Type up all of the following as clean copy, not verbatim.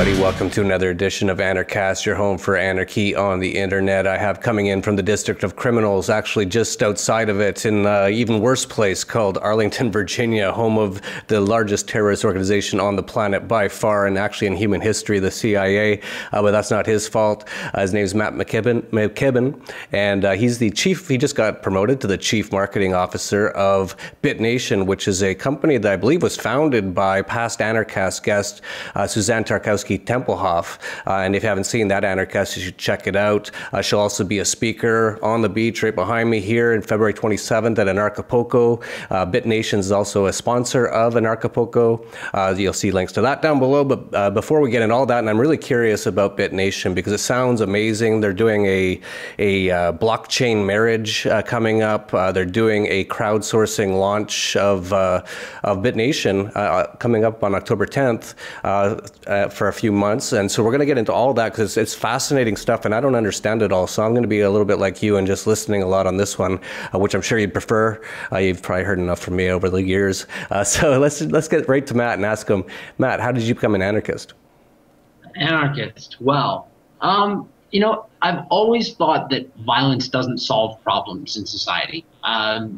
everybody. Welcome to another edition of Anarchast, your home for anarchy on the internet. I have coming in from the District of Criminals, actually just outside of it, in an even worse place called Arlington, Virginia, home of the largest terrorist organization on the planet by far, and actually in human history, the CIA. But that's not his fault. His name is Matt McKibbin, and he's the chief. He just got promoted to the chief marketing officer of BitNation, which is a company that I believe was founded by past Anarchast guest Suzanne Tarkowski-Tempelhoff. And if you haven't seen that Anarchast, you should check it out. She'll also be a speaker on the beach right behind me here in February 27th at Anarchapulco. BitNation is also a sponsor of Anarchapulco. You'll see links to that down below. But before we get into all that, and I'm really curious about BitNation because it sounds amazing. They're doing a blockchain marriage coming up. They're doing a crowdsourcing launch of BitNation coming up on October 10th. For a few months, and so we're going to get into all that because it's fascinating stuff and I don't understand it all, so I'm going to be a little bit like you and just listening a lot on this one, which I'm sure you'd prefer. You've probably heard enough from me over the years, so let's get right to Matt and ask him, Matt, how did you become an anarchist? Anarchist, well, you know, I've always thought that violence doesn't solve problems in society.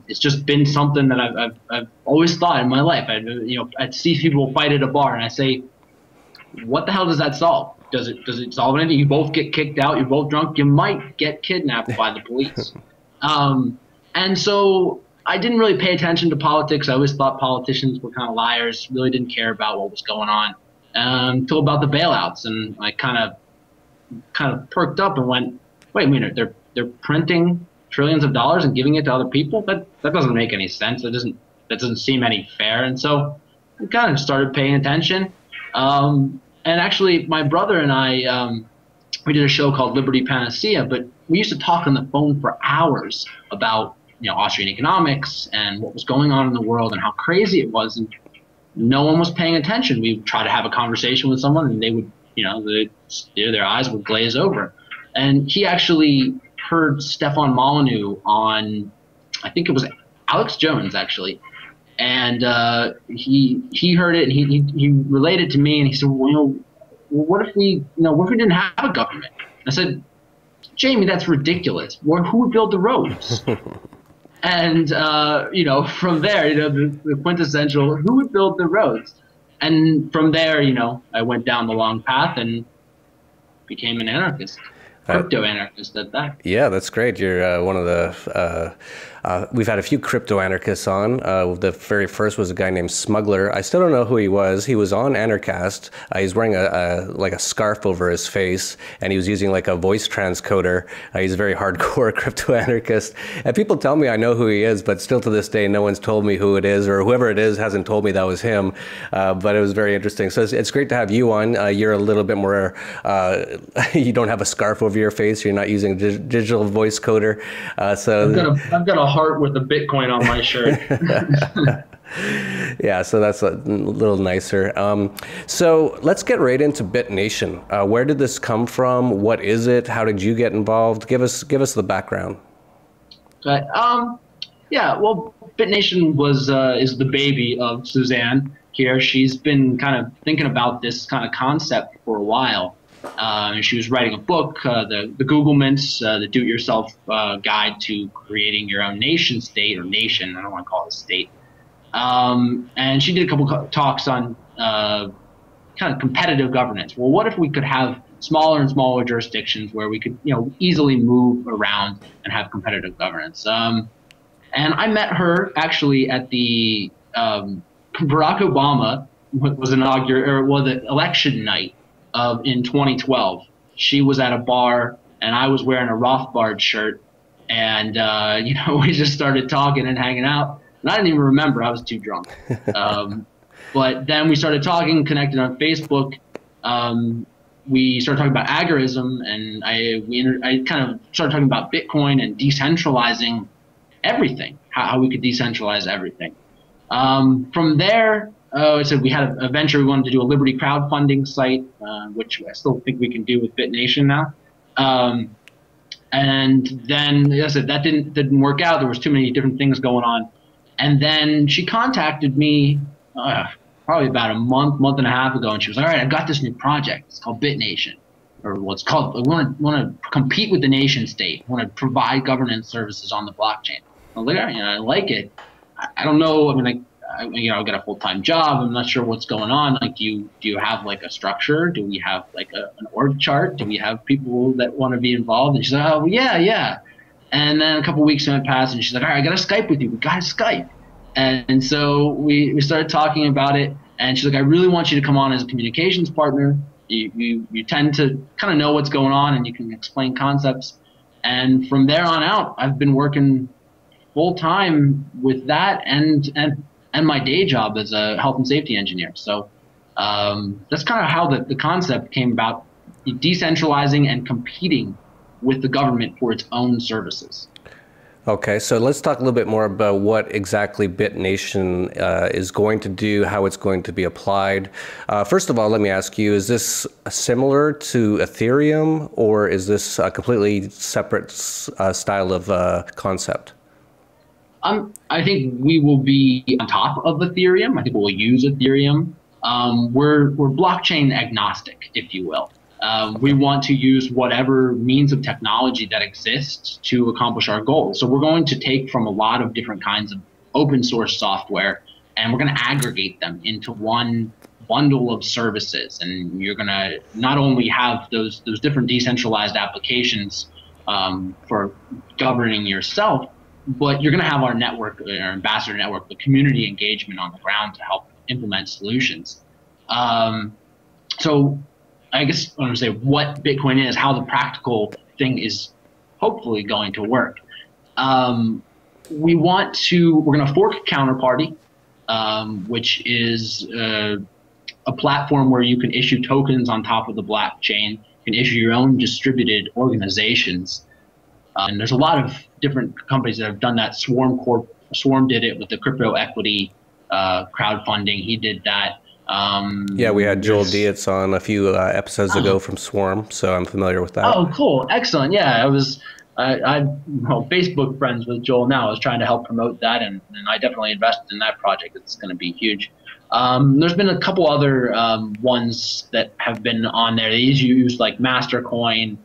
It's just been something that I've always thought in my life. I'd see people fight at a bar and I say, what the hell does that solve? Does it solve anything? You both get kicked out, you're both drunk, you might get kidnapped by the police. And so I didn't really pay attention to politics. I always thought politicians were kind of liars, really didn't care about what was going on until about the bailouts. And I kind of perked up and went, wait a minute, they're printing trillions of dollars and giving it to other people? That doesn't make any sense. That doesn't seem any fair. And so I kind of started paying attention. And actually, my brother and I, we did a show called Liberty Panacea, but we used to talk on the phone for hours about, Austrian economics and what was going on in the world and how crazy it was. And no one was paying attention. We would try to have a conversation with someone and they would, their eyes would glaze over. And he actually heard Stefan Molyneux on, I think it was Alex Jones, actually. And he heard it and he related to me and he said, well, what if we didn't have a government? I said, Jamie, that's ridiculous. Who would build the roads? And from there, the quintessential, who would build the roads? And from there, I went down the long path and became an anarchist. Crypto anarchist at that. Yeah, that's great. You're one of the. We've had a few crypto anarchists on. The very first was a guy named Smuggler. I still don't know who he was. He was on Anarchast. He's wearing a scarf over his face, and he was using like a voice transcoder. He's a very hardcore crypto anarchist. And people tell me I know who he is, but still to this day, no one's told me who it is, or whoever it is hasn't told me that was him. But it was very interesting. So it's great to have you on. You're a little bit more. You don't have a scarf over your face. You're not using digital voice coder. So I've got a heart with a Bitcoin on my shirt. Yeah, so that's a little nicer. So let's get right into BitNation. Where did this come from? What is it? How did you get involved? Give us the background. Okay. Yeah. Well, BitNation is the baby of Suzanne here. She's been kind of thinking about this kind of concept for a while. She was writing a book, the Googlements, the Do-It-Yourself Guide to Creating Your Own Nation State, or nation, I don't want to call it a state. And she did a couple talks on kind of competitive governance. Well, what if we could have smaller and smaller jurisdictions where we could easily move around and have competitive governance? And I met her actually at the Barack Obama was the election night. In 2012, she was at a bar and I was wearing a Rothbard shirt, and we just started talking and hanging out. And I didn't even remember; I was too drunk. But then we started talking, connected on Facebook. We started talking about agorism, and I kind of started talking about Bitcoin and decentralizing everything, how we could decentralize everything. From there. I said we had a venture. We wanted to do a Liberty crowdfunding site, which I still think we can do with BitNation now. And then, as I said, that didn't work out. There was too many different things going on. And then she contacted me probably about a month and a half ago, and she was like, all right, I've got this new project. It's called BitNation, or what's called, we want to compete with the nation state, want to provide governance services on the blockchain. I was like, all right, I like it. I don't know. I mean, I've got a full-time job. I'm not sure what's going on. Like, do you have like a structure? Do we have like an org chart? Do we have people that want to be involved? And she's like, oh, well, yeah. And then a couple of weeks went past, and she's like, all right, I got to Skype with you. We got to Skype. And so we started talking about it, and she's like, I really want you to come on as a communications partner. You tend to kind of know what's going on, and you can explain concepts. And from there on out, I've been working full time with that and my day job as a health and safety engineer. So that's kind of how the concept came about, decentralizing and competing with the government for its own services. Okay, so let's talk a little bit more about what exactly BitNation is going to do, how it's going to be applied. First of all, let me ask you, is this similar to Ethereum, or is this a completely separate style of concept? I think we will be on top of Ethereum. I think we'll use Ethereum. We're blockchain agnostic, if you will. We want to use whatever means of technology that exists to accomplish our goals. So we're going to take from a lot of different kinds of open source software, and we're going to aggregate them into one bundle of services. And you're going to not only have those different decentralized applications for governing yourself, but you're going to have our network, our ambassador network, the community engagement on the ground to help implement solutions. So I guess I'm going to say what Bitcoin is, how the practical thing is hopefully going to work. We're going to fork Counterparty, which is a platform where you can issue tokens on top of the blockchain. You can issue your own distributed organizations. And there's a lot of different companies that have done that. Swarm did it with the crypto equity crowdfunding. He did that. Yeah, we had Joel Dietz on a few episodes ago from Swarm, so I'm familiar with that. Oh, cool. Excellent. Yeah, I'm Facebook friends with Joel now. I was trying to help promote that, and I definitely invested in that project. It's going to be huge. There's been a couple other ones that have been on there. They use like Mastercoin,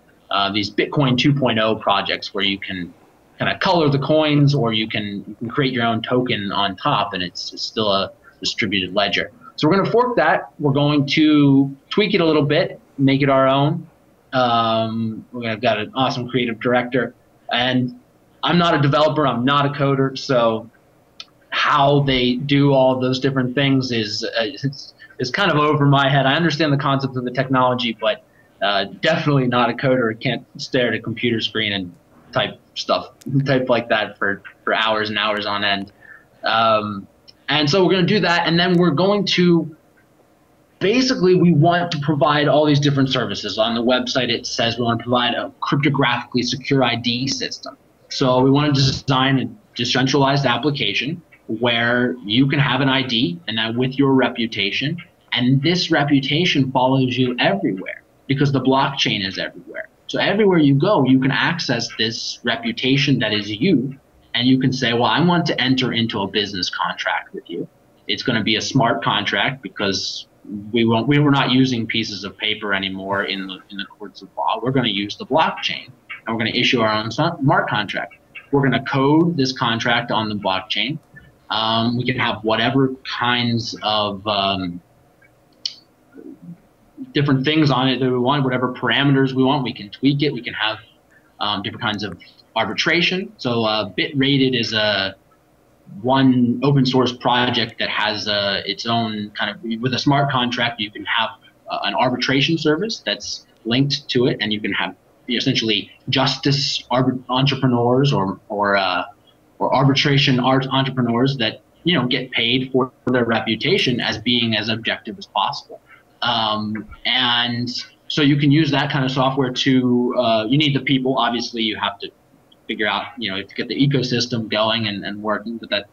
these Bitcoin 2.0 projects where you can kind of color the coins, or you can create your own token on top, and it's still a distributed ledger. So we're going to fork that. We're going to tweak it a little bit, make it our own. We've got an awesome creative director, and I'm not a developer. I'm not a coder. So how they do all those different things is kind of over my head. I understand the concept of the technology, but definitely not a coder. I can't stare at a computer screen and type like that for hours and hours on end. And so we're going to do that, and then we're going to basically, we want to provide all these different services. On the website, it says we want to provide a cryptographically secure ID system. So we want to design a decentralized application where you can have an ID, and that with your reputation, and this reputation follows you everywhere because the blockchain is everywhere. So everywhere you go, you can access this reputation that is you. And you can say, well, I want to enter into a business contract with you. It's going to be a smart contract because we were not using pieces of paper anymore in the courts of law. We're going to use the blockchain, and we're going to issue our own smart contract. We're going to code this contract on the blockchain. We can have whatever kinds of different things on it that we want, whatever parameters we want. We can tweak it. We can have different kinds of arbitration. So BitRated is one open source project that has its own kind of, with a smart contract, you can have an arbitration service that's linked to it, and you can have essentially justice entrepreneurs or arbitration entrepreneurs that get paid for their reputation as being as objective as possible. And so you can use that kind of software to, you need the people, obviously you have to figure out, to get the ecosystem going and working with that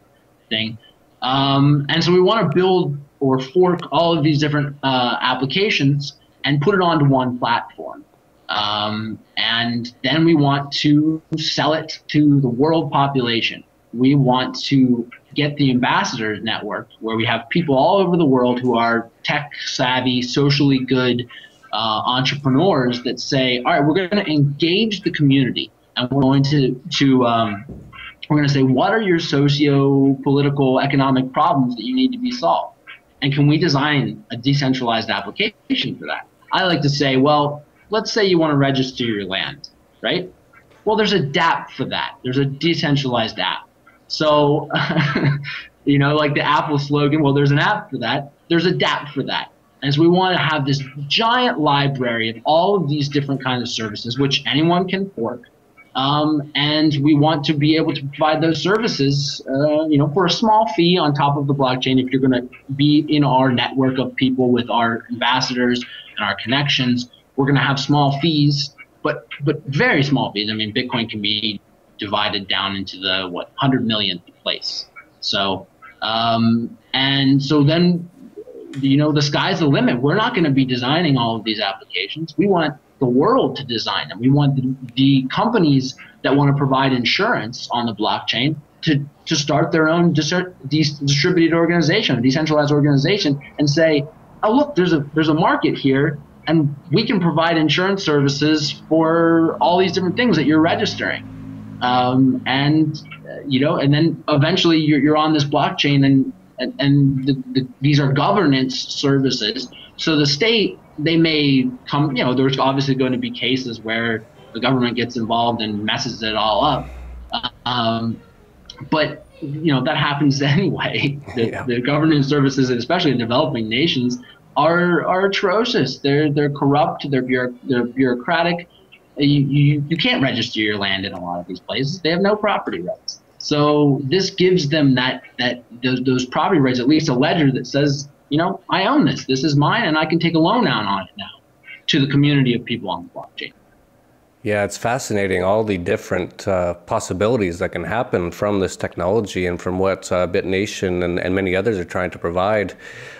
thing. And so we want to build or fork all of these different applications and put it onto one platform. And then we want to sell it to the world population. we want to get the ambassadors network, where we have people all over the world who are tech savvy, socially good entrepreneurs that say, all right, we're going to engage the community, and we're going we're going to say, what are your socio-political, economic problems that you need to be solved? And can we design a decentralized application for that? I like to say, well, let's say you want to register your land, right? Well, there's a DApp for that. There's a decentralized app. So, like the Apple slogan, well, there's an app for that. There's a DApp for that. And so we want to have this giant library of all of these different kinds of services, which anyone can fork. And we want to be able to provide those services, for a small fee on top of the blockchain. If you're going to be in our network of people with our ambassadors and our connections, we're going to have small fees, but very small fees. I mean, Bitcoin can be divided down into the 100 millionth place. So, and so then, the sky's the limit. We're not going to be designing all of these applications. We want the world to design them. We want the companies that want to provide insurance on the blockchain to start their own distributed organization, a decentralized organization, and say, oh, look, there's a market here, and we can provide insurance services for all these different things that you're registering. And then eventually you're on this blockchain, and these are governance services. So the state, they may come, there's obviously going to be cases where the government gets involved and messes it all up. But that happens anyway. The governance services, especially in developing nations, are atrocious. They're corrupt. They're bureaucratic. You can't register your land in a lot of these places. They have no property rights. So this gives them those property rights, at least a ledger that says, I own this. This is mine, and I can take a loan out on it now to the community of people on the blockchain. Yeah, it's fascinating, all the different possibilities that can happen from this technology and from what BitNation and many others are trying to provide.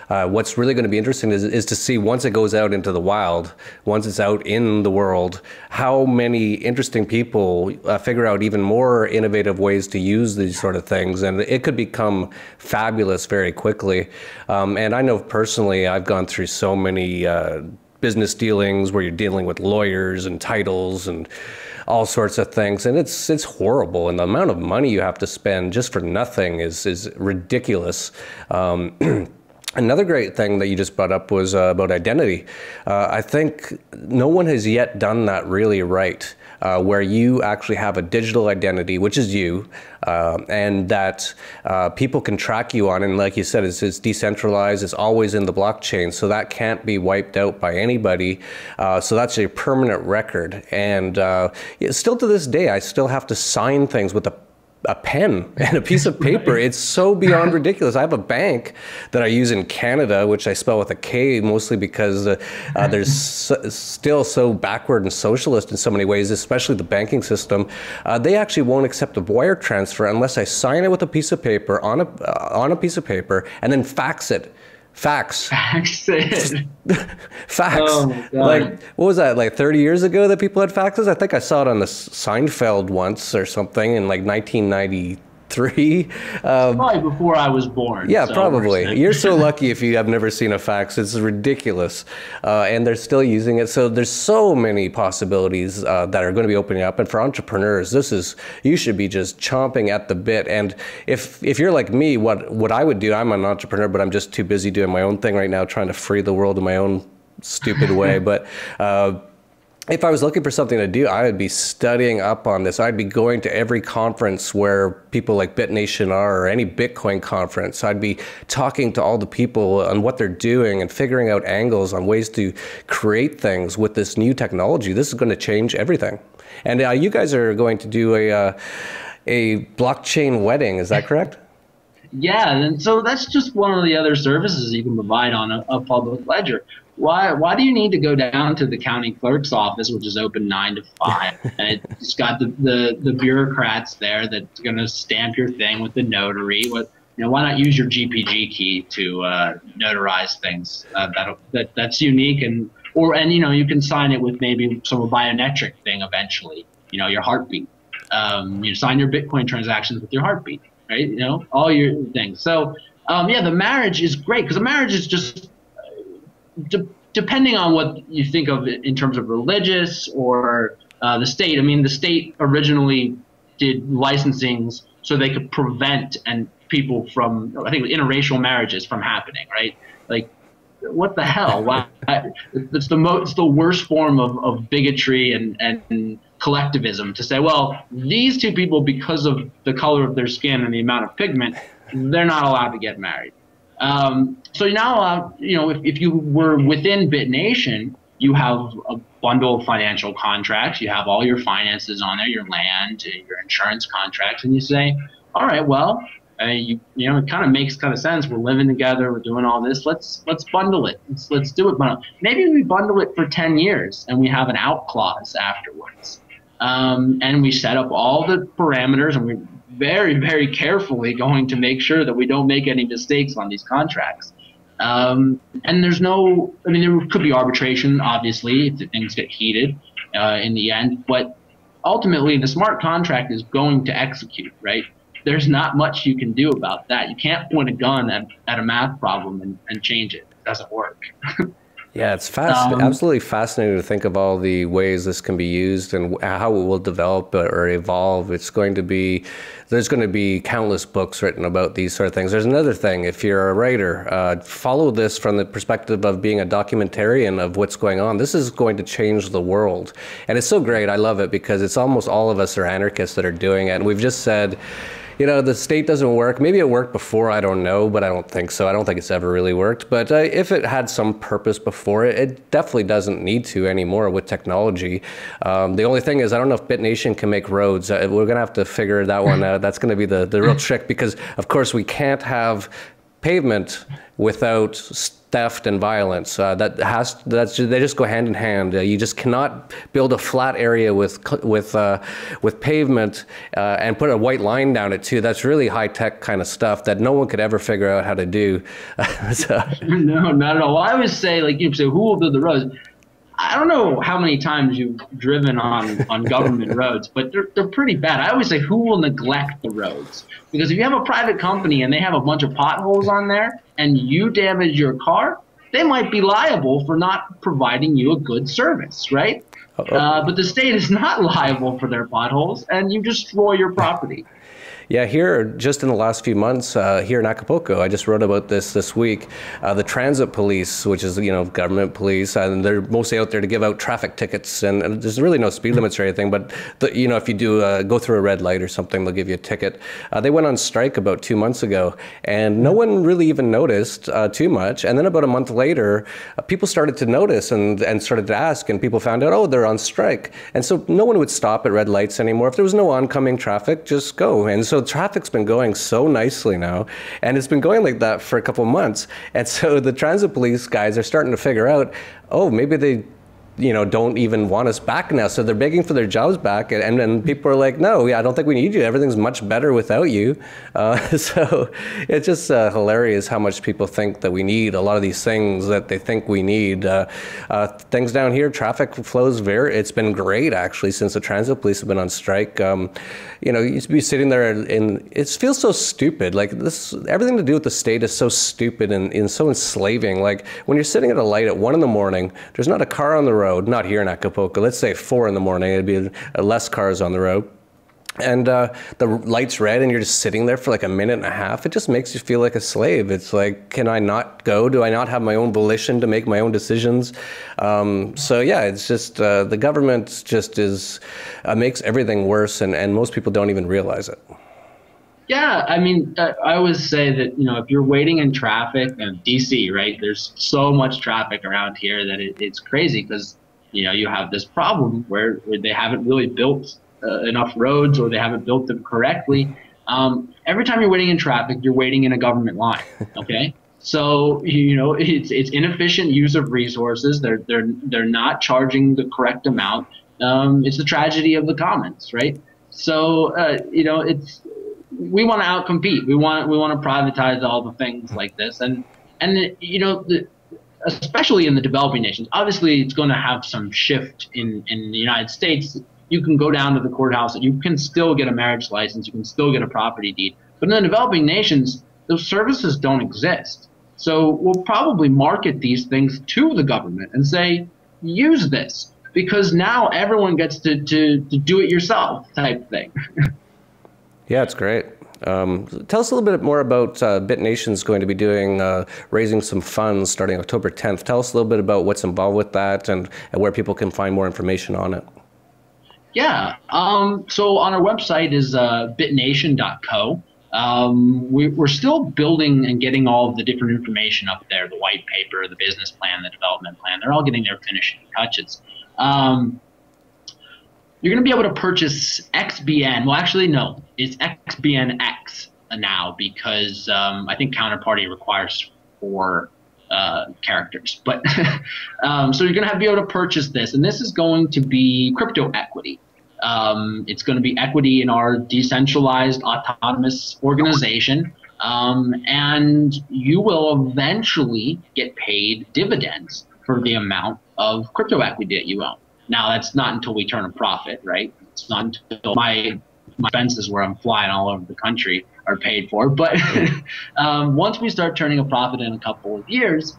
What's really going to be interesting is to see, once it goes out into the wild, once it's out in the world, how many interesting people figure out even more innovative ways to use these sort of things. And it could become fabulous very quickly. And I know personally, I've gone through so many business dealings where you're dealing with lawyers and titles and all sorts of things, and it's horrible. And the amount of money you have to spend just for nothing is ridiculous. Another great thing that you just brought up was about identity. I think no one has yet done that really right, where you actually have a digital identity, which is you, and that people can track you on. And like you said, it's decentralized, it's always in the blockchain, so that can't be wiped out by anybody. So that's a permanent record. And still to this day, I still have to sign things with a pen and a piece of paper. It's so beyond ridiculous. I have a bank that I use in Canada, which I spell with a K, mostly because they're still so backward and socialist in so many ways, especially the banking system. They actually won't accept a wire transfer unless I sign it with a piece of paper on a piece of paper and then fax it. Fax it. Fax. Oh my God. Like, what was that, like 30 years ago that people had faxes? I think I saw it on the Seinfeld once or something in like 1993. Probably before I was born. Yeah, so probably. You're so lucky if you have never seen a fax. It's ridiculous. And they're still using it. So there's so many possibilities that are going to be opening up. And for entrepreneurs, you should be just chomping at the bit. And if you're like me, what I would do, I'm an entrepreneur, but I'm just too busy doing my own thing right now, trying to free the world in my own stupid way. But if I was looking for something to do, I would be studying up on this. I'd be going to every conference where people like BitNation are, or any Bitcoin conference. I'd be talking to all the people on what they're doing and figuring out angles on ways to create things with this new technology. This is going to change everything. And you guys are going to do a blockchain wedding, is that correct? Yeah, and so that's just one of the other services you can provide on a public ledger. Why do you need to go down to the county clerk's office, which is open 9 to 5, and it's got the bureaucrats there that's going to stamp your thing with the notary? Why not use your GPG key to notarize things that's unique, and you can sign it with maybe some biometric thing eventually, your heartbeat. sign your Bitcoin transactions with your heartbeat, right? All your things. So yeah, the marriage is great because the marriage is just depending on what you think of it in terms of religious or the state. I mean, the state originally did licensings so they could prevent people from, I think, interracial marriages from happening, right? Like, what the hell? Why? It's the worst form of bigotry and collectivism to say, well, these two people, because of the color of their skin and the amount of pigment, they're not allowed to get married. So you're not allowed, if you were within BitNation, you have a bundle of financial contracts. You have all your finances on there, your land, your insurance contracts, and you say, all right, well, it kind of makes sense. We're living together. We're doing all this. Let's bundle it. Let's do it. Maybe we bundle it for 10 years and we have an out clause afterwards. And we set up all the parameters, and we're very, very carefully going to make sure that we don't make any mistakes on these contracts. And there could be arbitration, obviously, if things get heated in the end. But ultimately, the smart contract is going to execute, right? There's not much you can do about that. You can't point a gun at a math problem and change it. It doesn't work. Yeah, it's absolutely fascinating to think of all the ways this can be used and how it will develop or evolve. There's going to be countless books written about these sort of things. There's another thing, if you're a writer, follow this from the perspective of being a documentarian of what's going on. This is going to change the world. And it's so great. I love it because it's almost all of us are anarchists that are doing it. And we've just said, the state doesn't work. Maybe it worked before, I don't know, but I don't think so. I don't think it's ever really worked. But if it had some purpose before, it definitely doesn't need to anymore with technology. The only thing is, I don't know if BitNation can make roads. We're going to have to figure that one out. That's going to be the real trick because, of course, we can't have pavement without theft and violence. They just go hand in hand. You just cannot build a flat area with pavement and put a white line down it too. That's really high tech kind of stuff that no one could ever figure out how to do. No, not at all. Well, I always say, who will build the roads? I don't know how many times you've driven on government roads, but they're pretty bad. I always say, who will neglect the roads? Because if you have a private company and they have a bunch of potholes on there and you damage your car, they might be liable for not providing you a good service, right? But the state is not liable for their potholes, and you destroy your property. Yeah, here, just in the last few months, here in Acapulco, I just wrote about this week, the transit police, which is, government police, and they're mostly out there to give out traffic tickets, and there's really no speed limits or anything, but, if you do go through a red light or something, they'll give you a ticket. They went on strike about 2 months ago, and no one really even noticed too much, and then about a month later, people started to notice and started to ask, and people found out, oh, they're on strike, and so no one would stop at red lights anymore. If there was no oncoming traffic, just go, and so traffic's been going so nicely now, and it's been going like that for a couple months. And so the transit police guys are starting to figure out, oh, maybe they don't even want us back now. So they're begging for their jobs back. And then people are like, no, I don't think we need you. Everything's much better without you. So it's just hilarious how much people think that we need a lot of these things that they think we need. Things down here, traffic flows it's been great actually since the transit police have been on strike. You used to be sitting there and it feels so stupid. Like everything to do with the state is so stupid and so enslaving. Like when you're sitting at a light at 1 in the morning, there's not a car on the road, not here in Acapulco. Let's say 4 in the morning, it'd be less cars on the road. And the light's red and you're just sitting there for like a minute and a half. It just makes you feel like a slave. It's like, can I not go? Do I not have my own volition to make my own decisions? So yeah, it's just the government just makes everything worse, and most people don't even realize it. Yeah, I mean, I always say that, if you're waiting in traffic in DC, right, there's so much traffic around here that it's crazy because, you have this problem where they haven't really built enough roads, or they haven't built them correctly. Every time you're waiting in traffic, you're waiting in a government line, okay? So, it's inefficient use of resources. They're not charging the correct amount. It's the tragedy of the commons, right? So, we want to outcompete. We want to privatize all the things like this, and especially in the developing nations. Obviously, it's going to have some shift in the United States. you can go down to the courthouse and you can still get a marriage license, you can still get a property deed. But in the developing nations, those services don't exist. So we'll probably market these things to the government and say, use this, because now everyone gets to do it yourself type thing. Yeah, it's great. Tell us a little bit more about BitNation's going to be doing, raising some funds starting October 10th. Tell us a little bit about what's involved with that and where people can find more information on it. Yeah, so on our website is bitnation.co. We're still building and getting all of the different information up there, the white paper, the business plan, the development plan. They're all getting their finishing touches. You're going to be able to purchase XBN. Well, actually, no, it's XBNX now because I think Counterparty requires 4 characters. But so you're going to be able to purchase this, and this is going to be crypto equity. It's going to be equity in our decentralized autonomous organization, and you will eventually get paid dividends for the amount of crypto equity that you own. Now, that's not until we turn a profit, right? It's not until my expenses where I'm flying all over the country are paid for. But once we start turning a profit in a couple of years,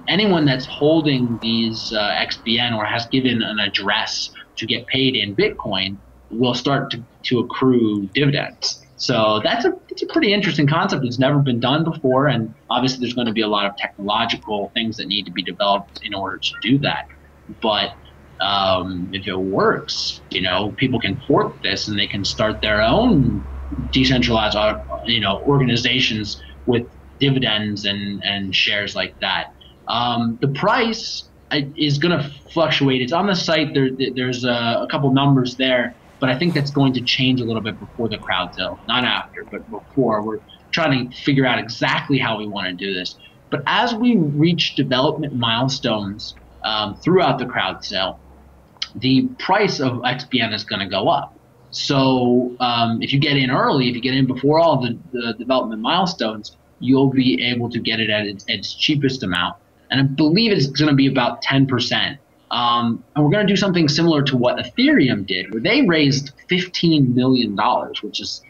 anyone that's holding these XBN or has given an address to get paid in Bitcoin will start to accrue dividends. So it's a pretty interesting concept. It's never been done before, and obviously there's going to be a lot of technological things that need to be developed in order to do that. But if it works, people can fork this and they can start their own decentralized, organizations with dividends and shares like that. The price is going to fluctuate. It's on the site. There's a couple numbers there, but I think that's going to change a little bit before the crowd sale, not after, but before. We're trying to figure out exactly how we want to do this. But as we reach development milestones throughout the crowd sale, the price of XBN is going to go up. So if you get in early, if you get in before all the development milestones, you'll be able to get it at its cheapest amount. And I believe it's going to be about 10%. And we're going to do something similar to what Ethereum did, where they raised $15 million, which is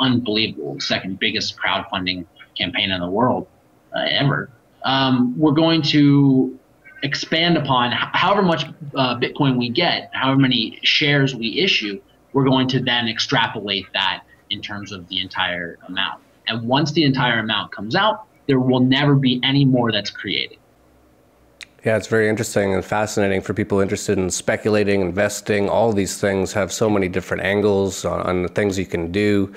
unbelievable, second biggest crowdfunding campaign in the world ever. We're going to expand upon however much Bitcoin we get, however many shares we issue, we're going to then extrapolate that in terms of the entire amount. And once the entire amount comes out, there will never be any more that's created. Yeah, it's very interesting and fascinating for people interested in speculating, investing. All these things have so many different angles on the things you can do.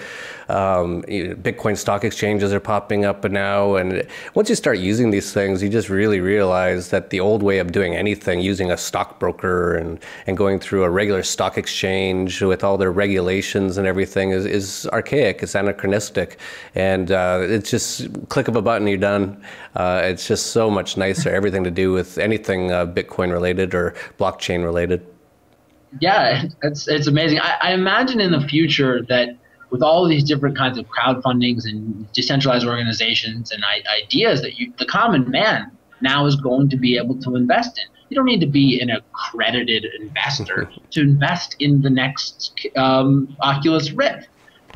Bitcoin stock exchanges are popping up now. And once you start using these things, you just really realize that the old way of doing anything, using a stockbroker and going through a regular stock exchange with all their regulations and everything is archaic. It's anachronistic. And it's just click of a button, you're done. It's just so much nicer, everything to do with anything Bitcoin related or blockchain related. Yeah, it's amazing. I imagine in the future that with all of these different kinds of crowdfundings and decentralized organizations and ideas that the common man now is going to be able to invest in. You don't need to be an accredited investor to invest in the next Oculus Rift.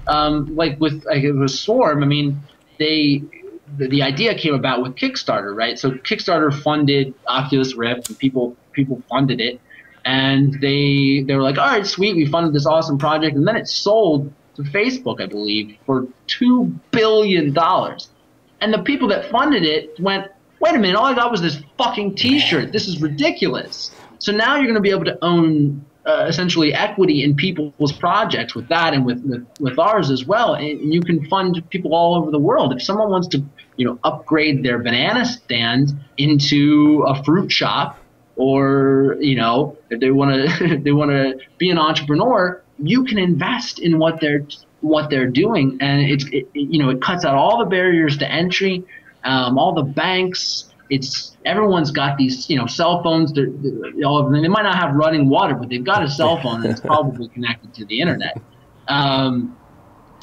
Like with Swarm, I mean, the idea came about with Kickstarter, right? So Kickstarter funded Oculus Rift, and people funded it, and they were like, all right, sweet, we funded this awesome project, and then it sold to Facebook, I believe, for $2 billion. And the people that funded it went, wait a minute, all I got was this fucking T-shirt. This is ridiculous. So now you're going to be able to own essentially equity in people's projects with that and with ours as well. And you can fund people all over the world. If someone wants to, upgrade their banana stand into a fruit shop, or if they want to be an entrepreneur, you can invest in what they're doing, and it cuts out all the barriers to entry, all the banks. Everyone's got these cell phones. All of them. They might not have running water, but they've got a cell phone and it's probably connected to the internet.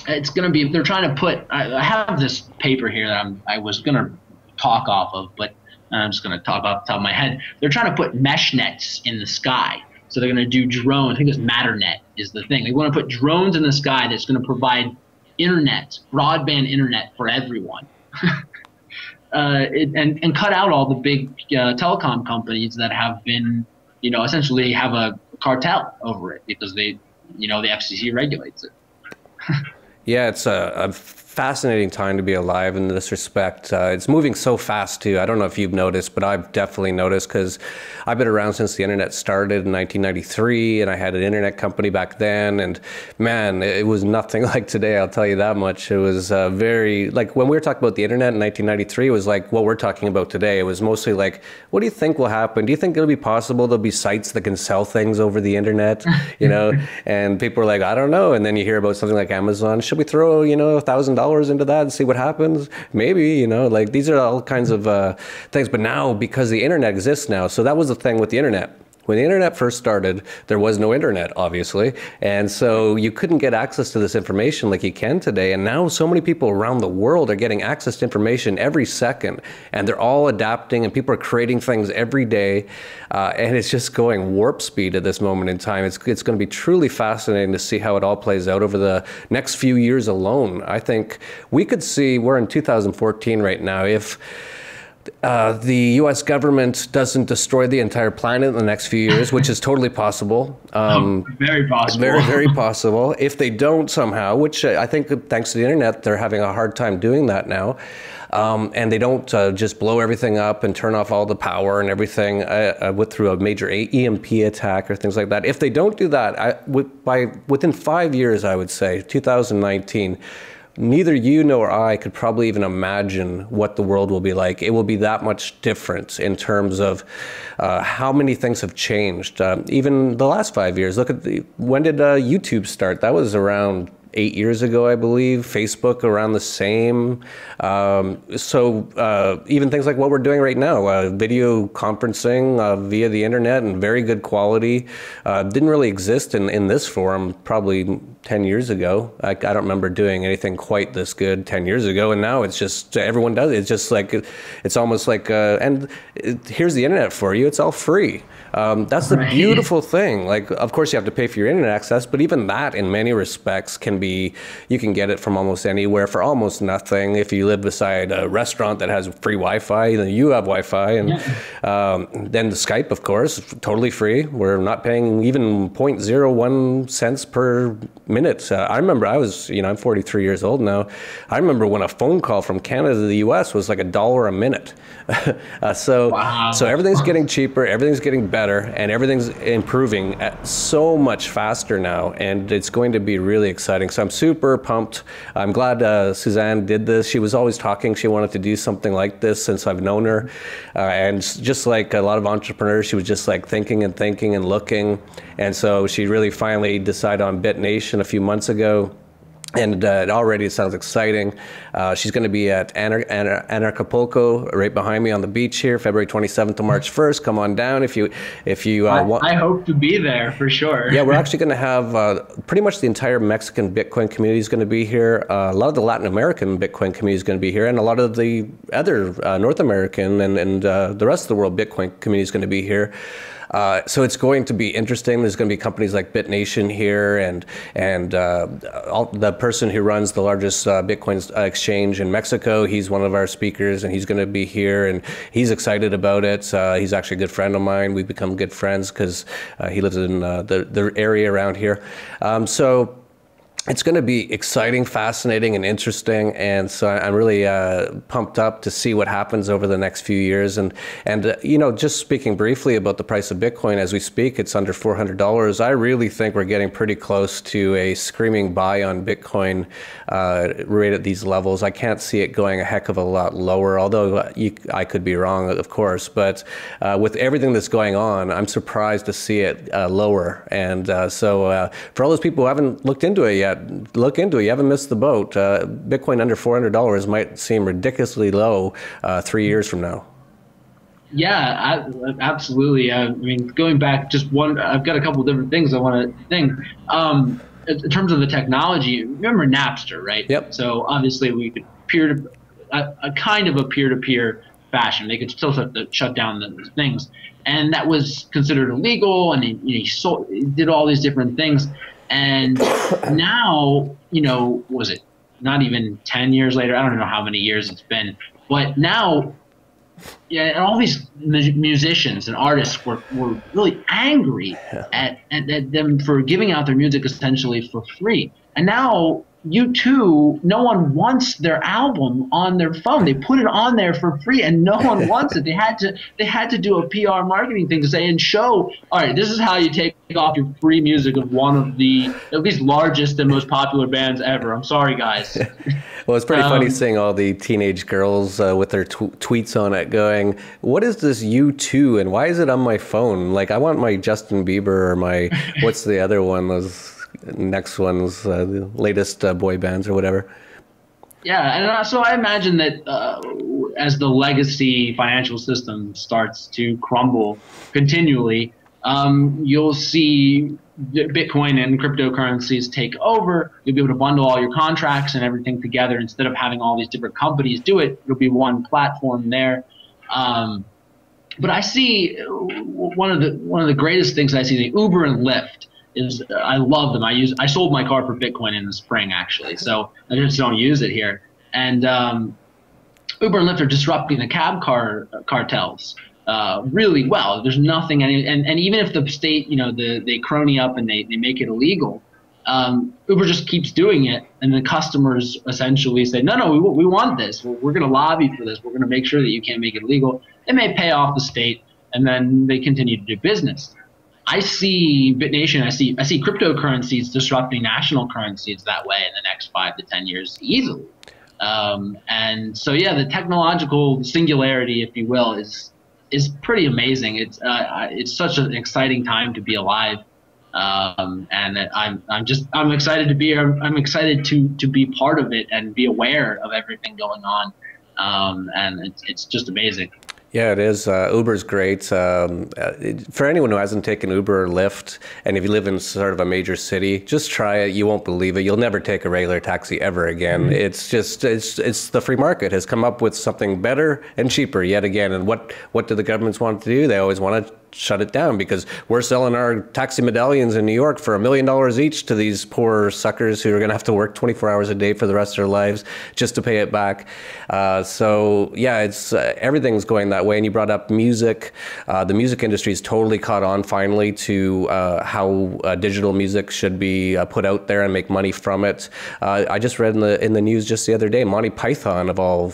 It's going to be. They're trying to put. I have this paper here that I was going to talk off of, but I'm just going to talk off the top of my head. They're trying to put mesh nets in the sky So they're going to do drones. I think it's Matternet is the thing. They want to put drones in the sky that's going to provide internet, broadband internet for everyone. And cut out all the big telecom companies that have been, essentially have a cartel over it because the FCC regulates it. Yeah, it's a fascinating time to be alive in this respect. It's moving so fast too. I don't know if you've noticed, but I've definitely noticed because I've been around since the internet started in 1993, and I had an internet company back then. And man, it was nothing like today. I'll tell you that much. It was very like when we were talking about the internet in 1993. It was like what we're talking about today. It was mostly like, what do you think will happen? Do you think it'll be possible there'll be sites that can sell things over the internet? And people are like, I don't know. And then you hear about something like Amazon. Should we throw $1,000 into that and see what happens? Maybe, like these are all kinds of things. But now, because the internet exists now, so that was the thing with the internet. When the internet first started, there was no internet, obviously. And so you couldn't get access to this information like you can today. And now so many people around the world are getting access to information every second. And they're all adapting, and people are creating things every day. And it's just going warp speed at this moment in time. It's going to be truly fascinating to see how it all plays out over the next few years alone. I think we could see, we're in 2014 right now, if the U.S. government doesn't destroy the entire planet in the next few years, which is totally possible. Very possible. Very, very possible. If they don't somehow, which I think thanks to the internet, they're having a hard time doing that now. And they don't just blow everything up and turn off all the power and everything through a major EMP attack or things like that. If they don't do that, within 5 years, I would say, 2019, neither you nor I could probably even imagine what the world will be like. It will be that much different in terms of how many things have changed. Even the last 5 years, look at when did YouTube start? That was around 8 years ago, I believe. Facebook around the same. So even things like what we're doing right now, video conferencing via the internet and very good quality, didn't really exist in this form probably 10 years ago. I don't remember doing anything quite this good 10 years ago. And now it's just, everyone does it. It's just like, it's almost like, here's the internet for you. It's all free. That's the beautiful thing. Like, of course you have to pay for your internet access, but even that in many respects you can get it from almost anywhere for almost nothing. If you live beside a restaurant that has free Wi-Fi, then you have Wi-Fi. And then the Skype, of course, totally free. We're not paying even 0.01 cents per minute. I remember I'm 43 years old now. I remember when a phone call from Canada to the US was like $1 a minute. So everything's getting cheaper, everything's getting better, and everything's improving so much faster now, and it's going to be really exciting. So I'm super pumped. I'm glad Suzanne did this. She was always talking. She wanted to do something like this since I've known her. And just like a lot of entrepreneurs, she was just like thinking and looking. And so she really finally decided on BitNation a few months ago. And already it sounds exciting. She's going to be at Anarchapulco, right behind me on the beach here, February 27th to March 1st. Come on down if you want. I hope to be there for sure. Yeah, we're actually going to have pretty much the entire Mexican Bitcoin community is going to be here. A lot of the Latin American Bitcoin community is going to be here, and a lot of the other North American and the rest of the world Bitcoin community is going to be here. So it's going to be interesting. There's going to be companies like BitNation here, and the person who runs the largest Bitcoin exchange in Mexico. He's one of our speakers, and he's going to be here, and he's excited about it. He's actually a good friend of mine. We've become good friends because he lives in the area around here. So it's going to be exciting, fascinating, and interesting, and so I'm really pumped up to see what happens over the next few years. And just speaking briefly about the price of Bitcoin as we speak, it's under $400. I really think we're getting pretty close to a screaming buy on Bitcoin right at these levels. I can't see it going a heck of a lot lower, although I could be wrong, of course. But with everything that's going on, I'm surprised to see it lower. And so for all those people who haven't looked into it yet, look into it. You haven't missed the boat. Bitcoin under $400 might seem ridiculously low 3 years from now. Yeah, absolutely. I mean, going back I've got a couple of different things I want to think. In terms of the technology, remember Napster, right? Yep. So obviously we could a kind of a peer-to-peer fashion. They could still shut down the things, and that was considered illegal. And he did all these different things. And now, was it not even 10 years later? I don't know how many years it's been, but now, yeah, and all these musicians and artists were really angry at them for giving out their music essentially for free. And now U2, no one wants their album on their phone. They put it on there for free, and no one wants it. They had to do a PR marketing thing to say and show, all right, this is how you take off your free music of one of the at least largest and most popular bands ever. I'm sorry, guys. Well, it's pretty funny seeing all the teenage girls with their tweets on it going, what is this U2 and why is it on my phone? Like, I want my Justin Bieber or my, what's the other one, those next ones, the latest boy bands or whatever. Yeah, and so I imagine that as the legacy financial system starts to crumble continually, you'll see Bitcoin and cryptocurrencies take over. You'll be able to bundle all your contracts and everything together instead of having all these different companies do it. It'll be one platform there. But I see one of the greatest things I see, the Uber and Lyft. I love them. I sold my car for Bitcoin in the spring, actually, so I just don't use it here. And Uber and Lyft are disrupting the cab cartels really well. There's nothing, and even if the state, they crony up and they make it illegal, Uber just keeps doing it, and the customers essentially say, no, we want this. We're going to lobby for this. We're going to make sure that you can't make it illegal. They may pay off the state, and then they continue to do business. I see BitNation, I see cryptocurrencies disrupting national currencies that way in the next 5 to 10 years easily. And so, yeah, the technological singularity, if you will, is pretty amazing. It's such an exciting time to be alive, and I'm excited to be here. I'm excited to be part of it and be aware of everything going on, and it's just amazing. Yeah, it is. Uber's great. For anyone who hasn't taken Uber or Lyft, and if you live in sort of a major city, just try it. You won't believe it. You'll never take a regular taxi ever again. Mm-hmm. It's the free market has come up with something better and cheaper yet again. And what do the governments want to do? They always want to shut it down because we're selling our taxi medallions in New York for $1 million each to these poor suckers who are going to have to work 24 hours a day for the rest of their lives just to pay it back. So yeah, it's everything's going that way. And you brought up music. The music industry is totally caught on finally to how digital music should be put out there and make money from it. I just read in the news just the other day, Monty Python of all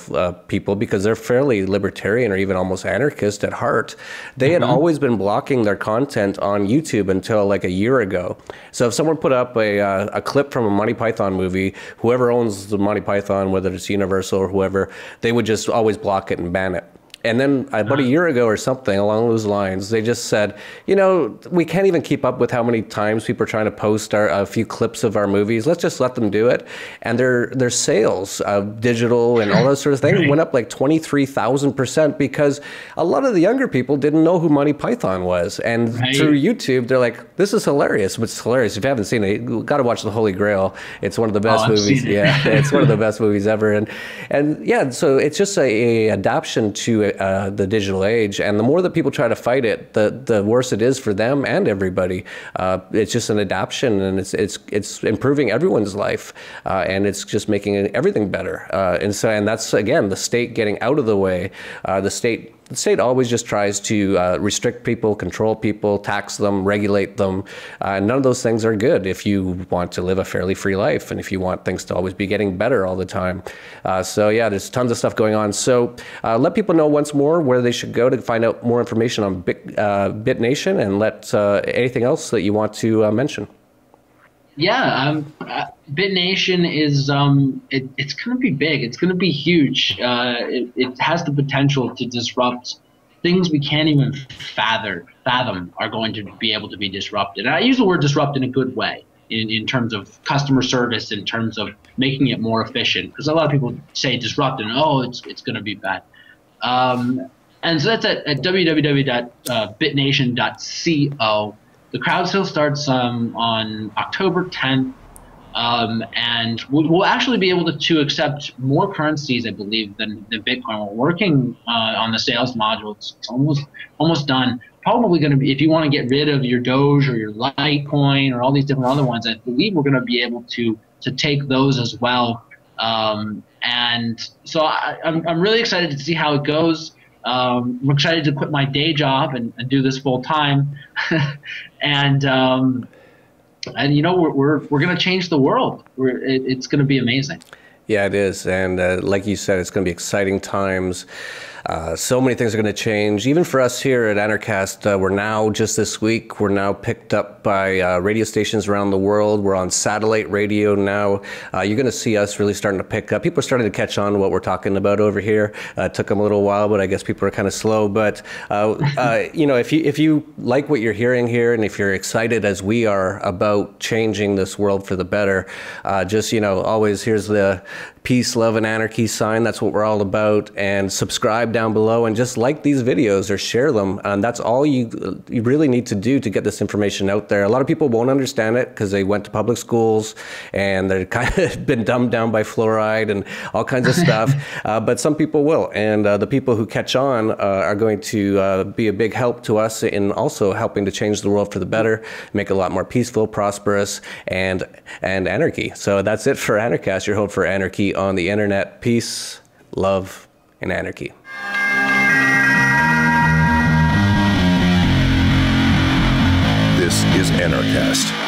people, because they're fairly libertarian or even almost anarchist at heart. They had always been blocking their content on YouTube until like a year ago. So if someone put up a clip from a Monty Python movie, whoever owns the Monty Python, whether it's Universal or whoever, they would just always block it and ban it. And then about a year ago or something along those lines, they just said, we can't even keep up with how many times people are trying to post a few clips of our movies. Let's just let them do it. And their sales of digital and all those sort of things went up like 23,000% because a lot of the younger people didn't know who Monty Python was. And through YouTube, they're like, this is hilarious. It's hilarious. If you haven't seen it, you've got to watch The Holy Grail. It's one of the best movies. Yeah, it's one of the best movies ever. And yeah, so it's just a adaptation to the digital age, and the more that people try to fight it, the worse it is for them and everybody. It's just an adaptation, and it's improving everyone's life, and it's just making everything better. And that's again the state getting out of the way. The state always just tries to restrict people, control people, tax them, regulate them. None of those things are good if you want to live a fairly free life and if you want things to always be getting better all the time. So yeah, there's tons of stuff going on. So let people know once more where they should go to find out more information on BitNation, and let anything else that you want to mention. Yeah, BitNation is it's going to be big. It's going to be huge. It has the potential to disrupt things we can't even fathom are going to be able to be disrupted. And I use the word disrupt in a good way, in terms of customer service, in terms of making it more efficient. Because a lot of people say disrupt and it's going to be bad. And so that's at www.bitnation.co. The crowd sale starts on October 10th. And we'll actually be able to accept more currencies, I believe, than Bitcoin. We're working on the sales module. It's almost done. Probably going to be, if you want to get rid of your Doge or your Litecoin or all these different other ones, I believe we're going to be able to take those as well. And so I'm really excited to see how it goes. I'm excited to quit my day job and do this full time. And you know, we're going to change the world. It's going to be amazing. Yeah, it is. And like you said, it's going to be exciting times. So many things are going to change. Even for us here at Anarchast, we're now, just this week, we're now picked up by radio stations around the world. We're on satellite radio now. You're going to see us really starting to pick up. People are starting to catch on to what we're talking about over here. It took them a little while, but I guess people are kind of slow. But, you know, if you like what you're hearing here, and if you're excited as we are about changing this world for the better, just, you know, always here's the peace, love, and anarchy sign. That's what we're all about. And subscribe down below and just like these videos or share them. And that's all you really need to do to get this information out there. A lot of people won't understand it because they went to public schools and they're kind of been dumbed down by fluoride and all kinds of stuff. But some people will. And the people who catch on are going to be a big help to us in also helping to change the world for the better, make it a lot more peaceful, prosperous, and anarchy. So that's it for Anarchast, your hope for anarchy on the internet. Peace, love, and anarchy. This is Anarchast.